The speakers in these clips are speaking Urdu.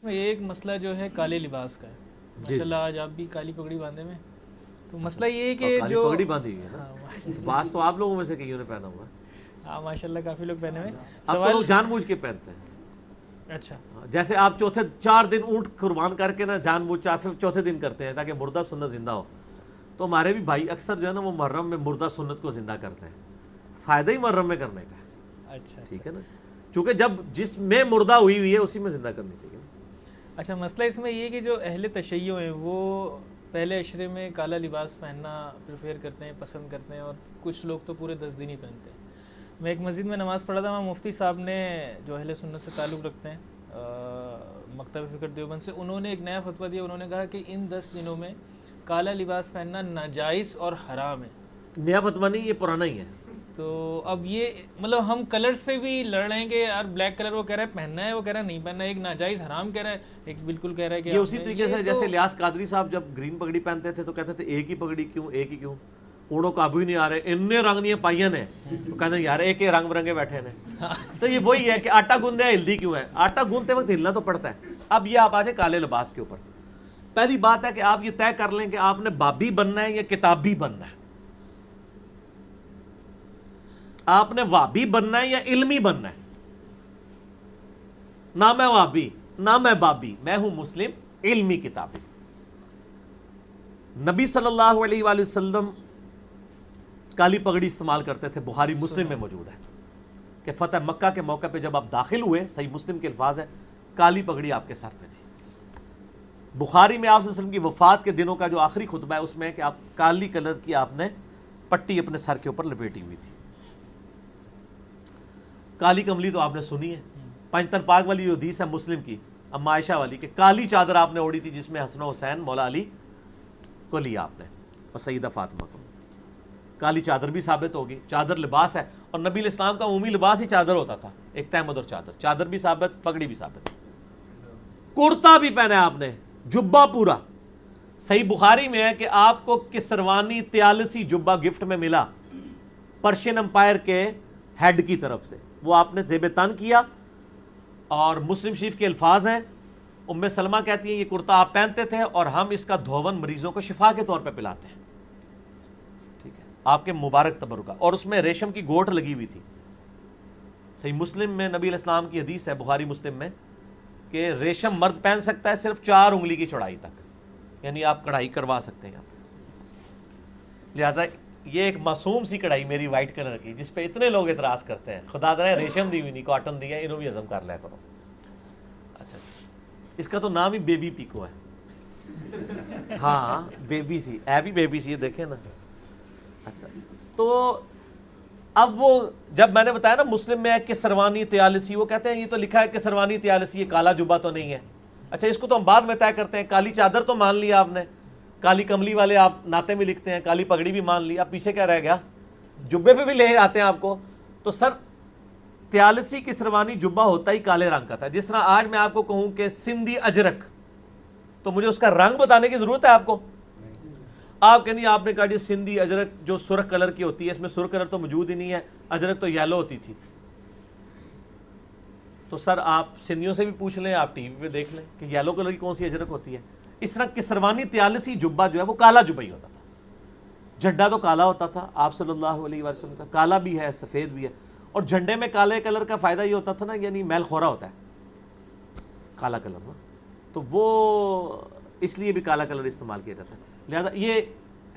ایک مسئلہ جو ہے کالے لباس کا ہے، ماشاءاللہ آج آپ بھی کالی پگڑی باندھے میں، تو مسئلہ یہ ہے کہ کالی جو پگڑی باندھی ہوئی ہے نا، بعض تو آپ لوگوں میں سے کئیوں نے پہنا ہوا ہے، ہاں ماشاءاللہ کافی لوگ پہنے ہوئے اب تو لوگ جان بوجھ کے پہنتے ہیں۔ اچھا جیسے آپ 4 دن اونٹ قربان کر کے نا جان بوجھ چوتھے دن کرتے ہیں تاکہ مردہ سنت زندہ ہو، تو ہمارے بھی بھائی اکثر جو ہے نا وہ محرم میں مردہ سنت کو زندہ کرتے ہیں، فائدہ ہی محرم میں کرنے کا ہے، اچھا ٹھیک ہے نا، چونکہ جب جس میں مردہ ہوئی ہے اسی میں زندہ کرنی چاہیے۔ اچھا مسئلہ اس میں یہ کہ جو اہل تشیع ہیں وہ پہلے عشرے میں کالا لباس پہننا پریفیئر کرتے ہیں، پسند کرتے ہیں، اور کچھ لوگ تو پورے 10 دن ہی پہنتے ہیں۔ میں ایک مسجد میں نماز پڑھا تھا، وہاں مفتی صاحب نے جو اہل سنت سے تعلق رکھتے ہیں مکتب فکر دیوبند سے، انہوں نے ایک نیا فتویٰ دیا، انہوں نے کہا کہ ان 10 دنوں میں کالا لباس پہننا ناجائز اور حرام ہے۔ نیا فتویٰ نہیں، یہ پرانا ہی ہے۔ تو اب یہ مطلب ہم کلرز پہ بھی لڑ رہے ہیں کہ یار بلیک کلر وہ کہہ رہا ہے پہننا ہے، وہ کہہ رہا ہے نہیں پہننا ہے، ایک ناجائز حرام کہہ رہا ہے، ایک بالکل کہہ رہا ہے کہ یہ اسی طریقے سے جیسے الیاس قادری صاحب جب گرین پگڑی پہنتے تھے تو کہتے تھے ایک ہی پگڑی کیوں، ایک ہی کیوں، اوڑوں قابو ہی نہیں آ رہے، اننے رنگ نہیں پائیاں نے، تو کہتے ہیں یار ایک ہی رنگ برنگے بیٹھے ہیں۔ تو یہ وہی ہے کہ آٹا گوندے ہلدی کیوں ہے، آٹا گوندتے وقت ہلنا تو پڑتا ہے۔ اب یہ آپ آ جائیں کالے لباس کے اوپر، پہلی بات ہے کہ آپ یہ طے کر لیں کہ آپ نے بابی بننا ہے یا کتابی بننا ہے، آپ نے وابی بننا ہے یا علمی بننا ہے۔ نہ میں وابی نہ میں بابی، میں ہوں مسلم علمی کتابی۔ نبی صلی اللہ علیہ وآلہ وسلم کالی پگڑی استعمال کرتے تھے، بخاری مسلم میں موجود ہے کہ فتح مکہ کے موقع پہ جب آپ داخل ہوئے، صحیح مسلم کے الفاظ ہیں، کالی پگڑی آپ کے سر پہ تھی۔ بخاری میں آپ صلی اللہ علیہ وسلم کی وفات کے دنوں کا جو آخری خطبہ ہے اس میں ہے کہ آپ کالی کلر کی آپ نے پٹی اپنے سر کے اوپر لپیٹی ہوئی تھی۔ کالی کملی تو آپ نے سنی ہے، پنجتن پاک والی جو حدیث ہے مسلم کی، اما عائشہ والی، کہ کالی چادر آپ نے اوڑی تھی جس میں حسن و حسین مولا علی کو لیا آپ نے اور سیدہ فاطمہ کو۔ کالی چادر بھی ثابت ہوگی، چادر لباس ہے، اور نبی علیہ السلام کا عمومی لباس ہی چادر ہوتا تھا، ایک تہمد اور چادر، چادر بھی ثابت، پگڑی بھی ثابت، کرتا بھی پہنا آپ نے، جبہ پورا۔ صحیح بخاری میں ہے کہ آپ کو کسروانی طیالسی جبہ گفٹ میں ملا پرشین امپائر کے ہیڈ کی طرف سے، وہ آپ نے زیب تن کیا، اور مسلم شریف کے الفاظ ہیں، ام سلمہ کہتی ہیں یہ کرتا آپ پہنتے تھے اور ہم اس کا دھون مریضوں کو شفا کے طور پہ پلاتے ہیں، ٹھیک ہے، آپ کے مبارک تبرک کا، اور اس میں ریشم کی گوٹھ لگی ہوئی تھی۔ صحیح مسلم میں نبی علیہ السلام کی حدیث ہے، بخاری مسلم میں، کہ ریشم مرد پہن سکتا ہے صرف 4 انگلی کی چوڑائی تک، یعنی آپ کڑھائی کروا سکتے ہیں۔ لہٰذا یہ ایک معصوم سی کڑھائی میری وائٹ کلر کی جس پہ اتنے لوگ اعتراض کرتے ہیں، خدا دے ریشم دی ہوئی نہیں، کاٹن دی ہے، انہوں بھی ہضم کر لیا کرو۔ اچھا اس کا تو نام ہی بیبی پیکو ہے، ہاں بیبی سی ہے، بھی بیبی سی ہے، دیکھیں نا۔ اچھا تو اب وہ جب میں نے بتایا نا مسلم میں ہے کہ سروانی طیالسی، وہ کہتے ہیں یہ تو لکھا ہے کہ سروانی طیالسی، یہ کالا جبہ تو نہیں ہے۔ اچھا اس کو تو ہم بعد میں طے کرتے ہیں، کالی چادر تو مان لیا آپ نے، کالی کملی والے آپ ناطے میں لکھتے ہیں، کالی پگڑی بھی مان لی، اب پیچھے کیا رہ گیا؟ جبے پہ بھی لے آتے ہیں آپ کو۔ تو سر طیالسی کی سروانی جبہ ہوتا ہی کالے رنگ کا تھا، جس طرح آج میں آپ کو کہوں کہ سندھی اجرک، تو مجھے اس کا رنگ بتانے کی ضرورت ہے آپ کو؟ آپ کہیں آپ نے کہا جی سندھی اجرک جو سرخ کلر کی ہوتی ہے، اس میں سرخ کلر تو موجود ہی نہیں ہے، اجرک تو یلو ہوتی تھی۔ تو سر آپ سندھیوں سے بھی پوچھ لیں، آپ ٹی وی پہ دیکھ لیں کہ یلو کلر کی کون سی اجرک ہوتی ہے۔ اس طرح کسروانی طیالسی جبہ جو ہے وہ کالا جبہ ہی ہوتا تھا، جھنڈا تو کالا ہوتا تھا آپ صلی اللہ علیہ وسلم کا، کالا بھی ہے سفید بھی ہے، اور جھنڈے میں کالے کلر کا فائدہ یہ ہوتا تھا نا، یعنی میل خورا ہوتا ہے کالا کلر نا، تو وہ اس لیے بھی کالا کلر استعمال کیا جاتا ہے۔ لہذا یہ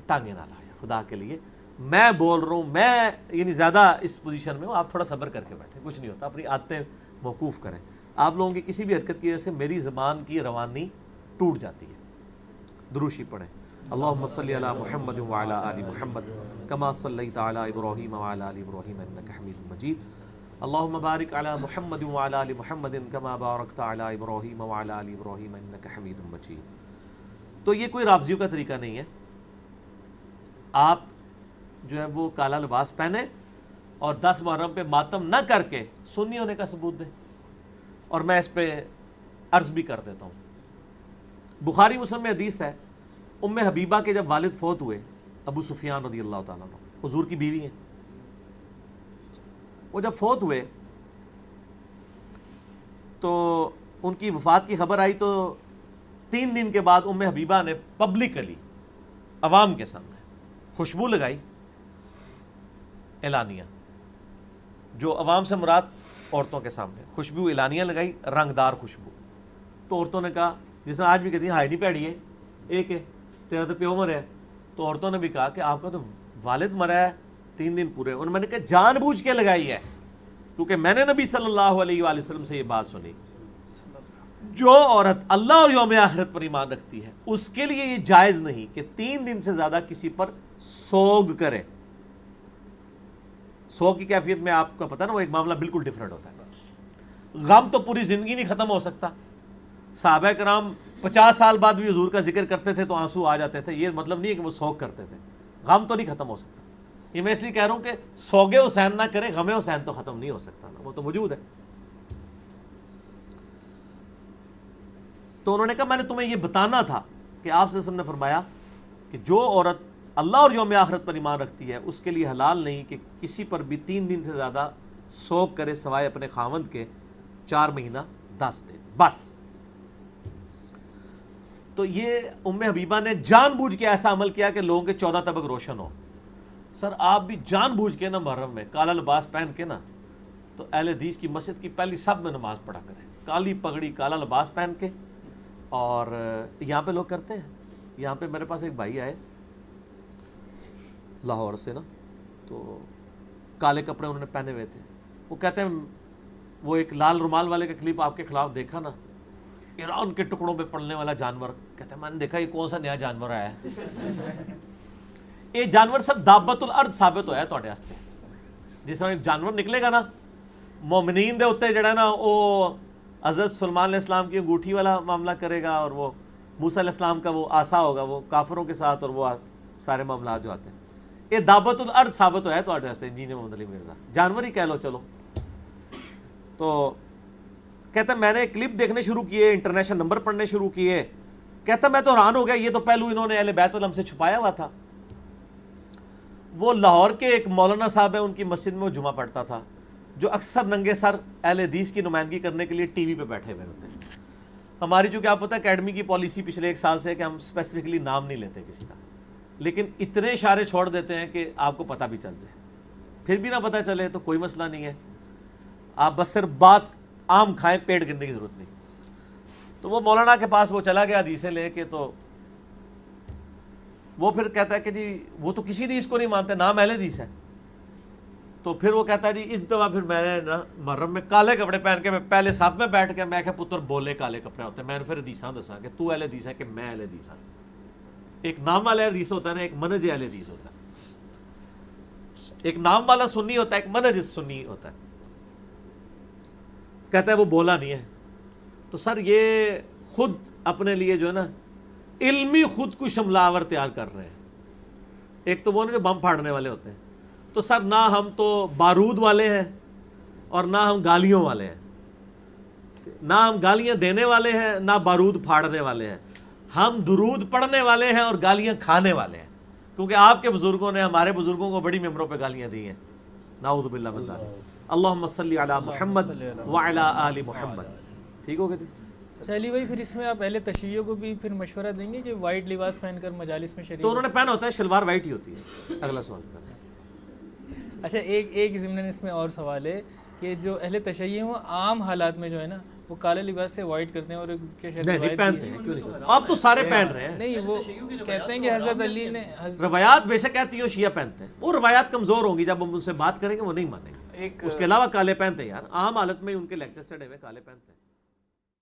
ٹانگیں نہ لایا خدا کے لیے، میں بول رہا ہوں، میں یعنی زیادہ اس پوزیشن میں ہوں، آپ تھوڑا صبر کر کے بیٹھیں، کچھ نہیں ہوتا، اپنی عادتیں موقوف کریں۔ آپ لوگوں کی کسی بھی حرکت کی وجہ سے میری زبان کی روانی ٹوٹ جاتی ہے۔ دروشی پڑھیں، اللہم صلی علی محمد وعلی آل محمد کما صلیت علی ابراہیم وعلی آل ابراہیم انک حمید مجید، اللہم بارک علی محمد وعلی آل محمد کما بارکت علی ابراہیم وعلی آل ابراہیم انک حمید مجید۔ تو یہ کوئی رافضیوں کا طریقہ نہیں ہے، آپ جو ہے وہ کالا لباس پہنیں اور 10 محرم پہ ماتم نہ کر کے سنی ہونے کا ثبوت دیں۔ اور میں اس پہ عرض بھی کر دیتا ہوں، بخاری مسلم میں حدیث ہے، ام حبیبہ کے جب والد فوت ہوئے، ابو سفیان رضی اللہ تعالیٰ عنہ حضور کی بیوی ہیں، وہ جب فوت ہوئے تو ان کی وفات کی خبر آئی تو 3 دن کے بعد ام حبیبہ نے پبلکلی عوام کے سامنے خوشبو لگائی اعلانیہ، جو عوام سے مراد عورتوں کے سامنے خوشبو اعلانیہ لگائی، رنگدار خوشبو. تو عورتوں نے کہا، جس طرح آج بھی کہتی ہیں ہائی نہیں پیڑی ہے ایک ہے تیرا تو پیو مرا ہے، تو عورتوں نے بھی کہا کہ آپ کا تو والد مرا ہے 3 دن پورے. انہوں نے میں نے کہا جان بوجھ کے لگائی ہے، کیونکہ میں نے نبی صلی اللہ علیہ وآلہ وسلم سے یہ بات سنی، جو عورت اللہ اور یوم آخرت پر ایمان رکھتی ہے اس کے لیے یہ جائز نہیں کہ 3 دن سے زیادہ کسی پر سوگ کرے. سوگ کی کیفیت میں آپ کو پتہ نا وہ ایک معاملہ بالکل ڈیفرنٹ ہوتا ہے. غم تو پوری زندگی نہیں ختم ہو سکتا. صحابہ کرام 50 سال بعد بھی حضور کا ذکر کرتے تھے تو آنسو آ جاتے تھے. یہ مطلب نہیں ہے کہ وہ سوگ کرتے تھے. غم تو نہیں ختم ہو سکتا. یہ میں اس لیے کہہ رہا ہوں کہ سوگے حسین نہ کرے، غم حسین تو ختم نہیں ہو سکتا نا، وہ تو موجود ہے. تو انہوں نے کہا میں نے تمہیں یہ بتانا تھا کہ آپ صلی اللہ علیہ وسلم نے فرمایا کہ جو عورت اللہ اور یوم آخرت پر ایمان رکھتی ہے اس کے لیے حلال نہیں کہ کسی پر بھی 3 دن سے زیادہ سوگ کرے سوائے اپنے خاوند کے 4 مہینہ 10 دن بس. تو یہ ام حبیبہ نے جان بوجھ کے ایسا عمل کیا کہ لوگوں کے 14 طبق روشن ہو. سر آپ بھی جان بوجھ کے نا محرم میں کالا لباس پہن کے نا تو اہل حدیث کی مسجد کی پہلی سب میں نماز پڑھا کریں، کالی پگڑی کالا لباس پہن کے. اور یہاں پہ لوگ کرتے ہیں. یہاں پہ میرے پاس ایک بھائی آئے لاہور سے نا، تو کالے کپڑے انہوں نے پہنے ہوئے تھے. وہ کہتے ہیں وہ ایک لال رومال والے کا کلپ آپ کے خلاف دیکھا نا، ایران کے ٹکڑوں پہ پڑنے والا جانور. کہتے ہیں میں نے دیکھا یہ کون سا نیا جانور آیا ہے. یہ جانور سب دابت الارض ثابت ہویا ہے تواڈے واسطے. جس طرح ایک جانور نکلے گا نا مومنین دے اوتے جڑا نا وہ حضرت سلمان علیہ السلام کی انگوٹھی والا معاملہ کرے گا، اور وہ موسیٰ علیہ السلام کا وہ عصا ہوگا وہ کافروں کے ساتھ، اور وہ سارے معاملات جو آتے ہیں. یہ دابت الارض ثابت ہویا ہے تواڈے واسطے انجینئر محمد علی مرزا. جانور ہی کہہ لو چلو. تو کہتا میں نے کلپ دیکھنے شروع کیے، انٹرنیشنل نمبر پڑھنے شروع کیے. کہتا میں تو حیران ہو گیا، یہ تو پہلو انہوں نے اہل بیت ال ہم سے چھپایا ہوا تھا. وہ لاہور کے ایک مولانا صاحب ہیں، ان کی مسجد میں وہ جمعہ پڑھتا تھا، جو اکثر ننگے سر اہل حدیث کی نمائندگی کرنے کے لیے ٹی وی پہ بیٹھے ہوئے ہوتے ہیں. ہماری چونکہ آپ پتہ ہے اکیڈمی کی پالیسی پچھلے 1 سال سے ہے کہ ہم اسپیسیفکلی نام نہیں لیتے کسی کا، لیکن اتنے اشارے چھوڑ دیتے ہیں کہ آپ کو پتہ بھی چل جائے. پھر بھی نہ پتہ چلے تو کوئی مسئلہ نہیں ہے، آپ بس صرف بات عام کھائیں، پیٹ گرنے کی ضرورت نہیں. تو وہ مولانا کے پاس وہ چلا گیا حدیثیں لے کے، تو وہ پھر کہتا ہے کہ جی وہ تو کسی حدیث کو نہیں مانتے، نام اہل حدیث ہے. تو پھر وہ کہتا ہے جی اس دفعہ پھر میں نے نا محرم میں کالے کپڑے پہن کے میں پہلے صف میں بیٹھ کے میں کہ پتر بولے کالے کپڑے ہوتے ہیں. میں نے پھر حدیثاں دسا کہ تو اہل حدیث ہے کہ میں اہل حدیث ہوں. ایک نام والا اہل حدیث ہوتا ہے نا، ایک منہج اہل حدیث ہوتا ہے. ایک نام والا سنی ہوتا ہے، ایک منہج سنی ہوتا ہے. کہتا ہے وہ بولا نہیں ہے. تو سر یہ خود اپنے لیے جو ہے نا علمی خود کو حملہ تیار کر رہے ہیں. ایک تو وہ جو بم پھاڑنے والے ہوتے ہیں. تو سر نہ ہم تو بارود والے ہیں اور نہ ہم گالیوں والے ہیں، نہ ہم گالیاں دینے والے ہیں نہ بارود پھاڑنے والے ہیں. ہم درود پڑھنے والے ہیں اور گالیاں کھانے والے ہیں، کیونکہ آپ کے بزرگوں نے ہمارے بزرگوں کو بڑی ممبروں پہ گالیاں دی ہیں. نعوذ باللہ من ذالک. اللہم صلی علی محمد وعلی آل محمد. ٹھیک ہو گیا جی؟ چلیے بھائی، پھر اس میں آپ اہل تشیع کو بھی پھر مشورہ دیں گے کہ وائٹ لباس پہن کر مجالس میں شریک؟ تو انہوں نے پہنا ہوتا ہے شلوار وائٹ ہی ہوتی ہے. اگلا سوال کریں. اچھا ایک ضمن اس میں اور سوال ہے کہ جو اہل تشیع ہیں وہ عام حالات میں جو ہے نا وہ کالے لباس سے وائٹ کرتے ہیں، اور نہیں پہنتے ہیں. کیوں نہیں؟ آپ تو سارے پہن رہے ہیں. نہیں، وہ کہتے ہیں کہ حضرت علی نے روایات بے شک کہتی ہیں شیعہ پہنتے ہیں. وہ روایات کمزور ہوں گی، جب ہم ان سے بات کریں گے وہ نہیں مانیں گے. اس کے علاوہ کالے پہنتے ہیں یار، عام حالت میں ان کے لیکچر چڑھے ہوئے کالے پہنتے ہیں.